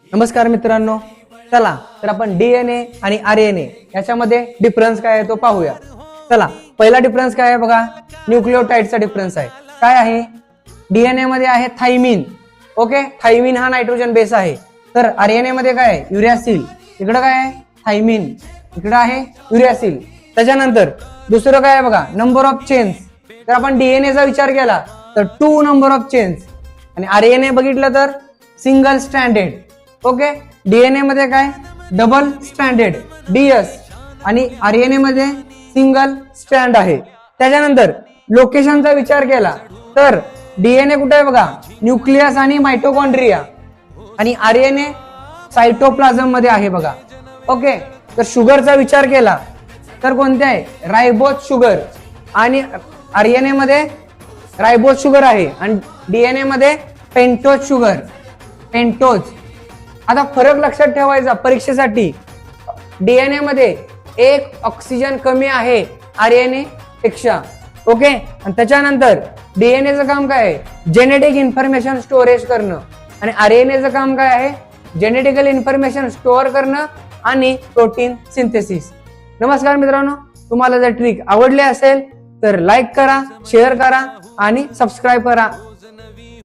नमस्कार मित्रांनो, चला तर आपण डीएनए आणि आरएनए याच्यामध्ये डिफरन्स काय आहे तो पाहूया. चला, पहिला डिफरन्स काय आहे बघा, न्यूक्लियोटाइडचा डिफरन्स आहे. काय आहे? डीएनए मध्ये आहे थायमिन. ओके, थायमिन हा नायट्रोजन बेस आहे. तर आरएनए मध्ये काय आहे? युरॅसिल. इकडे काय आहे? थायमिन. इकडे आहे युरॅसिल. त्याच्यानंतर दुसरं काय आहे बघा, नंबर ऑफ चेन्स. तर आपण डीएनए चा विचार केला तर 2 नंबर ऑफ चेन्स आणि आरएनए बघितलं तर सिंगल स्ट्रँडेड. ओके, डीएनए मध्ये काय? डबल स्ट्रँडेड डीएस आणि आरएनए मध्ये सिंगल स्ट्रँड आहे. त्याच्यानंतर लोकेशनचा विचार केला तर डीएनए कुठे आहे बघा, न्यूक्लियस आणि मायटोकॉन्ड्रिया, आणि आरएनए सायटोप्लाझम मध्ये आहे बघा. ओके, तर शुगरचा विचार केला तर कोणते आहे? रायबोज शुगर, आणि आरएनए मध्ये रायबोज शुगर आहे आणि डीएनए मध्ये पेंटोज शुगर. पेंटोज. आता फरक लक्षात ठेवायचा परीक्षेसाठी, डीएनए मध्ये 1 ऑक्सिजन कमी आहे आरएनए पेक्षा. ओके, आणि त्याच्यानंतर डीएनएचं काम काय आहे? जेनेटिक इन्फॉर्मेशन स्टोरेज करणं, आणि आरएनएचं काम काय आहे? जेनेटिकल इन्फॉर्मेशन स्टोअर करणं आणि प्रोटीन सिंथेसिस. नमस्कार मित्रांनो, तुम्हाला जर ट्रिक आवडली असेल तर लाईक करा, शेअर करा आणि सबस्क्राईब करा.